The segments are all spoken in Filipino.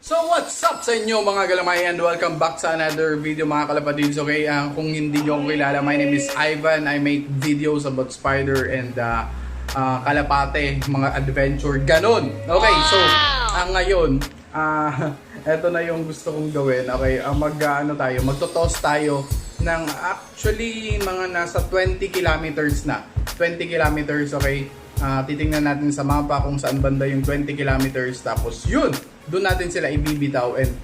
So what's up sa inyo mga galamay and welcome back sa another video mga kalapatids. Okay, kung hindi nyo ako kilala, my name is Ivan. I make videos about spider and kalapate, mga adventure, ganun. Okay, so ngayon, eto na yung gusto kong gawin. Okay, magto-toss tayo ng actually mga nasa 20 kilometers na. 20 kilometers, okay. Titingnan natin sa mapa kung saan banda yung 20 kilometers. Tapos yun, doon natin sila ibibitaw. And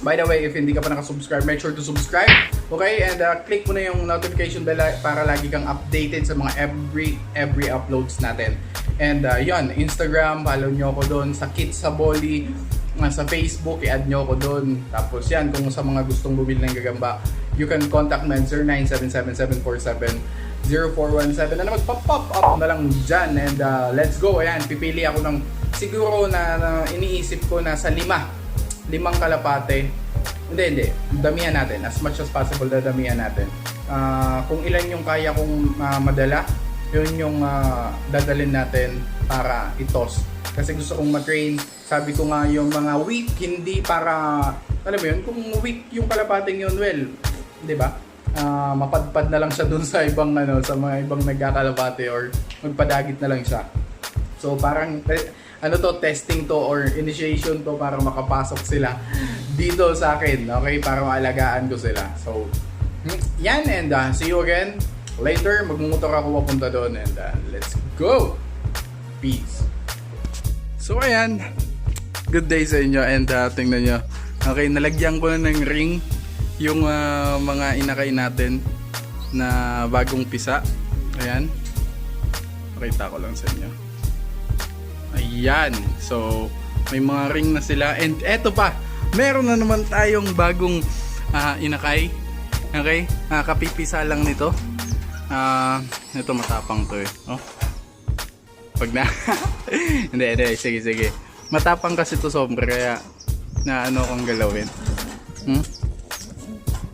by the way, if hindi ka pa nakasubscribe, make sure to subscribe. Okay, and click mo na yung notification bell para lagi kang updated sa mga every uploads natin. And yun, Instagram, follow nyo ako doon. Sa Kids sa Boli, sa Facebook, i-add nyo ako doon. Tapos yan, kung sa mga gustong bumili ng gagamba, you can contact me at 0977-747-0417 na magpa-pop up na lang dyan. And let's go. Ayan, pipili ako ng siguro na iniisip ko na sa limang kalapate. Hindi, damihan natin as much as possible, damihan natin. Kung ilan yung kaya kong madala, yun yung dadalhin natin para itos. Kasi gusto kong matrain. Sabi ko nga yung mga weak, hindi para, alam mo yun, kung weak yung kalapating yun, well, di ba? Mapadpad na lang siya dun sa ibang sa mga ibang nagkakalapate or magpadagit na lang siya. So parang testing to or initiation to para makapasok sila dito sa akin, okay, para maalagaan ko sila. So yan, and see you again later. Magmumotor ako papunta doon, and let's go. Peace. So ayan, good day sa inyo, and tingnan nyo, okay, nalagyan ko na ng ring yung mga inakay natin na bagong pisa. Ayan, pakita ko lang sa inyo. Ayan, so may mga ring na sila, and eto pa, meron na naman tayong bagong inakay. Okay, kapipisa lang nito. Ito matapang to eh. Oh, pag na hindi, sige, matapang kasi to sobra, kaya na kong galawin.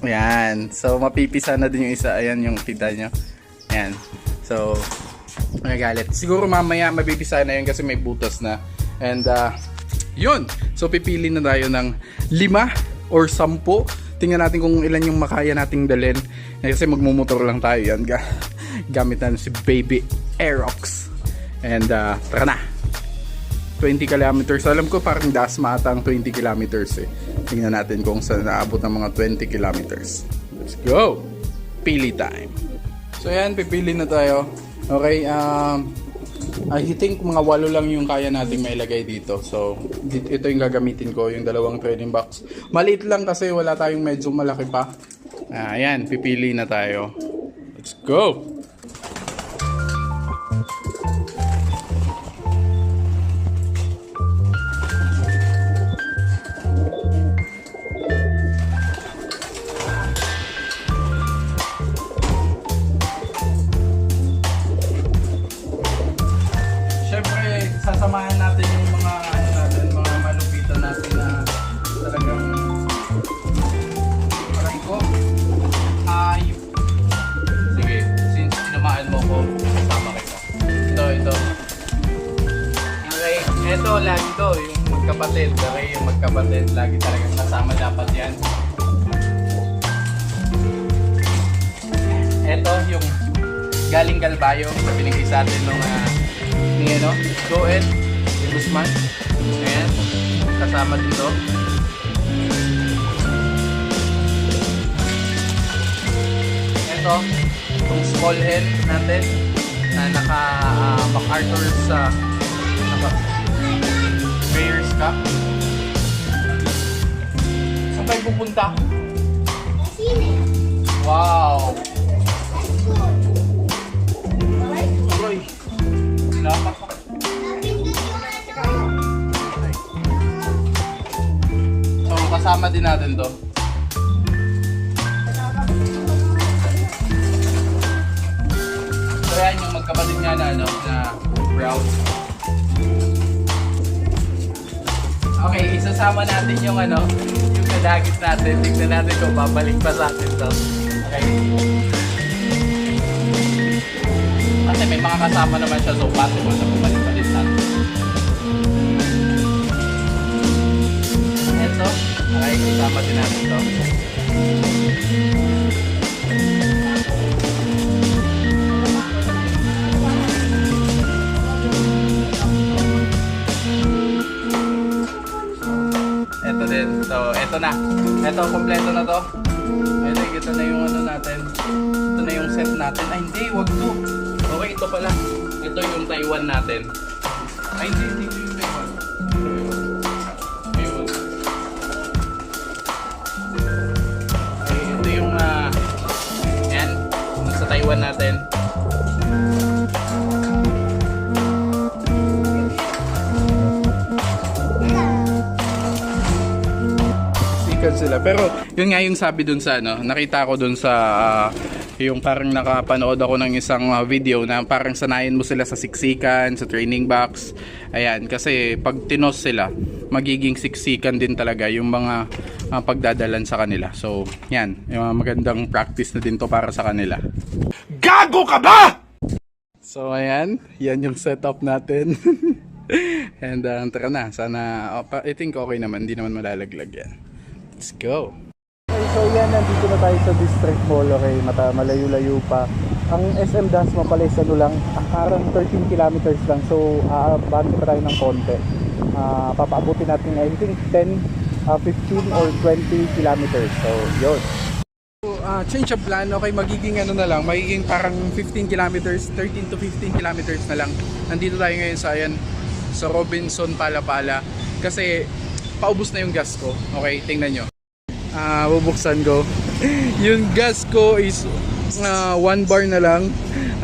Ayan, so mapipisa na din yung isa. Ayan yung kita nyo. Ayan, so magagalit. Siguro mamaya mapipisa na yun kasi may butas na. And yun, so pipili na tayo ng 5 or 10. Tingnan natin kung ilan yung makaya nating dalhin. Kasi magmumotor lang tayo yan. Gamit natin si Baby Aerox. And tara na, 20 kilometers. Alam ko parang dasma ata ang 20 kilometers eh. Tingnan natin kung saan naabot ng mga 20 kilometers. Let's go! Pili time. So yan, pipili na tayo. Okay, I think mga 8 lang yung kaya nating mailagay dito. So ito yung gagamitin ko, yung dalawang trading box. Maliit lang kasi wala tayong medyo malaki pa. Ayan, pipili na tayo. Let's go! Sasamahan natin yung mga mga malupitan natin na talagang aray ko. Sige, since tinamaan mo ko, kasama kita. Ito. Okay, ito lagi to, yung magkapatid. Okay, yung magkapatid, lagi talagang kasama dapat yan. Ito yung galing Calbayo, na binigay sa atin nung ni Joel de Guzman. Ayan, kasama dito. Ito, itong small hen natin na naka MacArthur sa Bears Cup. Saan kayo pupunta? Wow! Uy! Dapat pa. So kasama din natin to. So yan yung magkapatid nga na brown. Okay, isasama natin yung yung kadagit natin. Tignan natin kung babalik pa sa atin to. Okay. Kasi may mga kasama naman siya, so possible na bumalik pa din natin. Kasama din natin to. Ito din. So, ito na. Ito, kompleto na to. Ito na yung ano natin. Ito na yung set natin. Ay, hindi. Wag to. Okay, ito pala. Ito yung Taiwan natin. Ay, hindi yung Taiwan. Ayun. Okay, ito yung yan. Sa Taiwan natin. Sila. Pero yun nga yung sabi dun sa ano, nakita ko dun sa yung parang nakapanood ako ng isang video na parang sanayin mo sila sa siksikan, sa training box. Ayan, kasi pag tinos sila, magiging siksikan din talaga yung mga pagdadalan sa kanila. So, yan, yung magandang practice na din to para sa kanila. Gago ka ba? So, ayan, yan yung setup natin. And tara na, sana I think okay naman, hindi naman malalaglag yan. Let's go. Okay, so yan, nandito na tayo sa District Mall. Okay, malayo-layo pa. Ang SM Dasma pala is ano lang, parang 13 kilometers lang. So, bago pa tayo ng konti. Papaabutin natin, I think 10, 15 or 20 kilometers. So, yun. So, change of plan. Okay, magiging ano na lang, magiging parang 15 kilometers, 13 to 15 kilometers na lang. Nandito tayo ngayon sa, ayan, sa Robinson Palapala. Kasi, paubos na yung gas ko. Okay, tingnan nyo. Bubuksan ko. Yung gas ko is 1 bar na lang.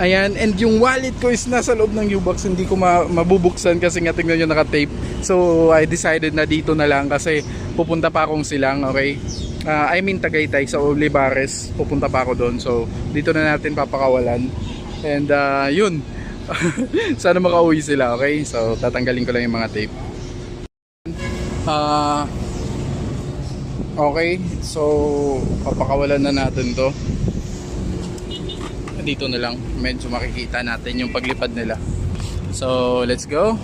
Ayan, and yung wallet ko is nasa loob ng U-Box. Hindi ko mabubuksan kasi nga tingnan nyo naka-tape. So I decided na dito na lang kasi pupunta pa akong Silang. Okay, I mean Tagaytay sa Olivares. Pupunta pa ako doon. So dito na natin papakawalan. And yun. Sana makauwi sila. Okay, so tatanggalin ko lang yung mga tape. Okay, so papakawalan na natin to. Dito na lang, medyo makikita natin yung paglipad nila. So let's go.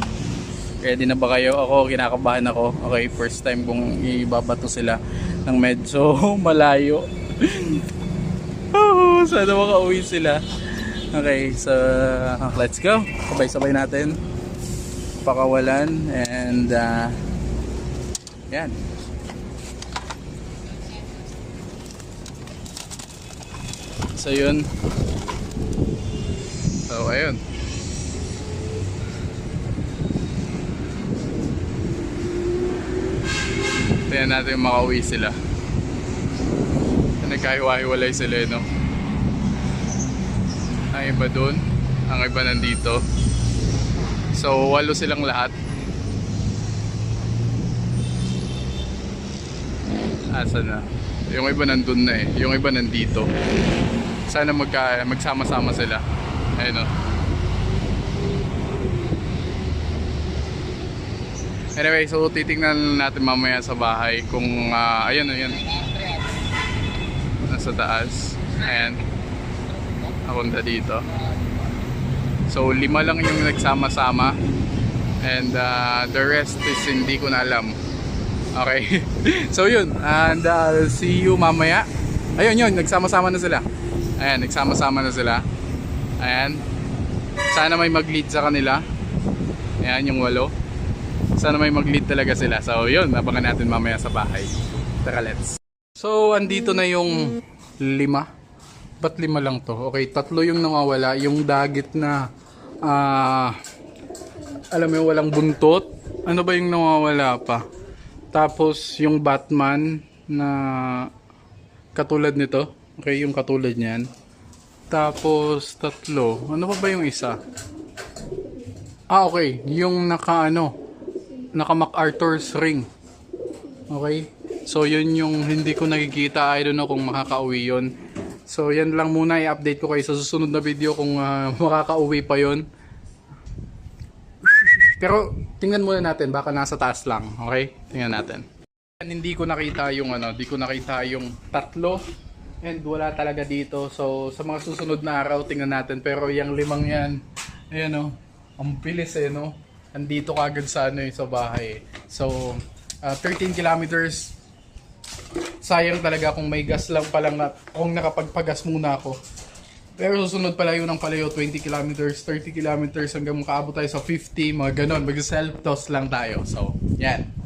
Ready na ba kayo? Ako, kinakabahan ako. Okay, first time kong ibabato sila ng medyo malayo. Sana makauwi sila. Okay, so let's go. Sabay-sabay natin pakawalan. And yan. So yun. So ayun. Tingnan natin makauwi sila. Nagkahiwa-hiwalay sila, no? Ang iba dun, ang iba nandito. So 8 silang lahat. Asa na? Yung iba nandun na eh. Yung iba nandito. Sana magsama-sama sila. Ayun o. Anyway, so titingnan natin mamaya sa bahay kung ayun. Nasa taas. Ayan. Napunta dito. So 5 lang yung nagsama-sama. And the rest is hindi ko na alam. Okay. So yun, and I'll see you mamaya. Ayun, nagsama-sama na sila. Ayan, nagsama-sama na sila. Ayan. Sana may mag-lead sa kanila. Ayan, yung 8. Sana may mag-lead talaga sila. So yun, abangan natin mamaya sa bahay. Tara, let's. So, andito na yung 5. Ba't 5 lang to? Okay, 3 yung nawawala. Yung dagit na alam mo yung walang buntot. Ano ba yung nawawala pa? Tapos yung Batman na katulad nito. Okay, yung katulad niyan. Tapos 3. Ano pa ba yung isa? Okay, yung naka MacArthur's ring. Okay? So yun yung hindi ko nakikita. I don't know kung makakauwi yun. So yan lang muna, i-update ko kayo sa susunod na video kung makakauwi pa yun. Pero tingnan muna natin, baka nasa taas lang. Okay? Tingnan natin. Hindi ko nakita yung hindi ko nakita yung 3 and wala talaga dito. So sa mga susunod na araw tingnan natin. Pero yung 5 yan, ayan ang bilis no. Andito kagad sa sa bahay. So 13 kilometers Sayang talaga kung may gas lang palang kung nakapagpagas muna ako. Pero susunod palayo ng palayo, 20 kilometers, 30 kilometers hanggang makaabot tayo sa 50, mga ganon. Mag-self-toss lang tayo. So, yan.